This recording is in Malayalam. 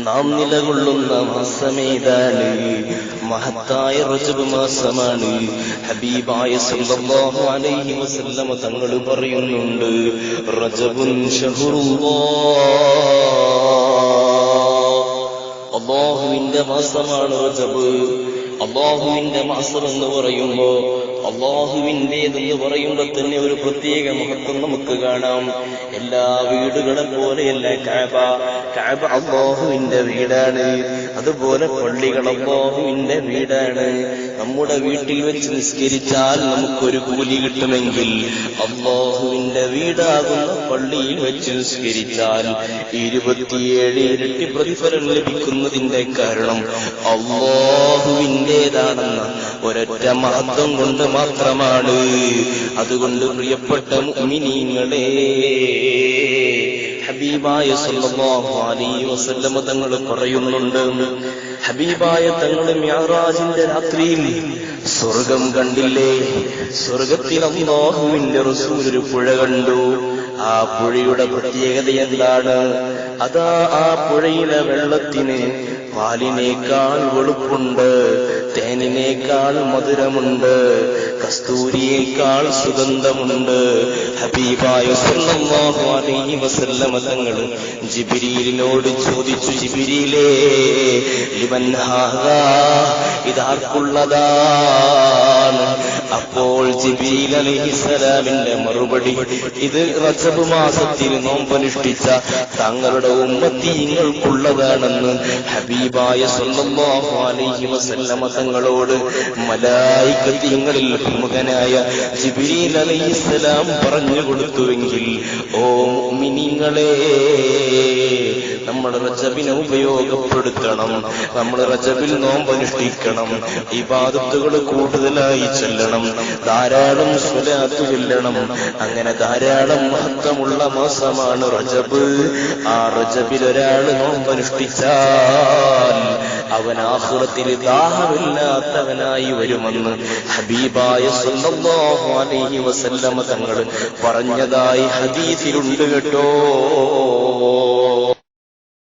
നാം നിലകൊള്ളുന്ന മാസമേതാണ്? മഹത്തായ റജബ് മാസമാണ്. ഹബീബായ സല്ലല്ലാഹു അലൈഹി വസല്ലമ തങ്ങൾ പറയുന്നുണ്ട്, റജബുൻ ശഹ്റുല്ലാഹ്, അല്ലാഹുവിന്റെ മാസമാണ് റജബ്. അല്ലാഹുവിന്റെ മാസം എന്ന് പറയുമ്പോ, അല്ലാഹുവിന്റേതെന്ന് പറയുമ്പോൾ തന്നെ ഒരു പ്രത്യേക മഹത്വം നമുക്ക് കാണാം. എല്ലാ വീടുകളെ പോലെയല്ല കഅബ. കഅബ അല്ലാഹുവിന്റെ വീടാണ്. അതുപോലെ പള്ളികൾ അല്ലാഹുവിന്റെ വീടാണ്. നമ്മുടെ വീട്ടിൽ വെച്ച് നിസ്കരിച്ചാൽ നമുക്കൊരു കൂലി കിട്ടുമെങ്കിൽ, അല്ലാഹുവിന്റെ വീടാകുന്ന പള്ളിയിൽ വെച്ച് നിസ്കരിച്ചാൽ 27 ഇരട്ടി പ്രതിഫലം ലഭിക്കുന്നതിന്റെ കാരണം അല്ലാഹുവിന്റേതാണെന്ന ഒരൊറ്റ മഹത്വം കൊണ്ട് മാത്രമാണ്. അതുകൊണ്ട് പ്രിയപ്പെട്ട മുഅ്മിനീങ്ങളെ, ഹബീബായ സല്ലല്ലാഹു അലൈഹി വസല്ലമ തങ്ങൾ പറയുന്നുണ്ട്, ഹബീബായ തങ്ങൾ മിഅ്റാജിന്റെ രാത്രിയിൽ സ്വർഗം കണ്ടില്ലേ? സ്വർഗത്തിൽ അല്ലാഹുവിന്റെ റസൂൽ ഒരു പുഴ കണ്ടു. ആ പുഴയുടെ പ്രത്യേകത എന്താണ്? അതാ ആ പുഴയിലെ വെള്ളത്തിന് പാലിനേക്കാൾ വെളുപ്പുണ്ട്, തേനിനേക്കാൾ മധുരമുണ്ട്, കസ്തൂരിയേക്കാൾ സുഗന്ധമുണ്ട്. ഹബീബായ സല്ലല്ലാഹു അലൈഹി വസല്ലമ തങ്ങൾ ജിബ്രീലിനോട് ചോദിച്ചു, ജിബ്രീലേ, ലിമൻ ഹാദാ, ഇതാർക്കുള്ളതാണ്? അപ്പോൾ ജിബ്രീൽ അലൈഹിസ്സലാമിന്റെ മറുപടി, ഇത് റജബ് മാസത്തിൽ നോമ്പനുഷ്ഠിച്ച തങ്ങളുടെ ഉമ്മത്തീങ്ങൾക്കുള്ളതാണെന്ന് ഹബീബായ സല്ലല്ലാഹു അലൈഹി വസല്ലമ തങ്ങളോട് മലായികതീങ്ങളിൽ പ്രമുഖനായ ജിബ്രീൽ അലൈഹിസ്സലാം പറഞ്ഞു കൊടുത്തുവെങ്കിൽ, ഓ മുഅ്മിനീങ്ങളെ, നമ്മൾ റജബിനെ ഉപയോഗപ്പെടുത്തണം. നമ്മൾ റജബിൽ നോമ്പനുഷ്ഠിക്കണം, ഇബാദത്തുകൾ കൂടുതലായി ചെല്ലണം, ധാരാളം സ്വലാത്ത് ചൊല്ലണം. അങ്ങനെ ധാരാളം മഹത്വമുള്ള മാസമാണ് റജബ്. ആ റജബിൽ ഒരാൾ നോമ്പനുഷ്ഠിച്ചാൽ അവൻ ആഖിറത്തിൽ ദാഹമില്ലാത്തവനായി വരുമെന്ന് ഹബീബായ സല്ലല്ലാഹു അലൈഹി വസല്ലമ തങ്ങൾ പറഞ്ഞതായി ഹദീസിലുണ്ട് കേട്ടോ.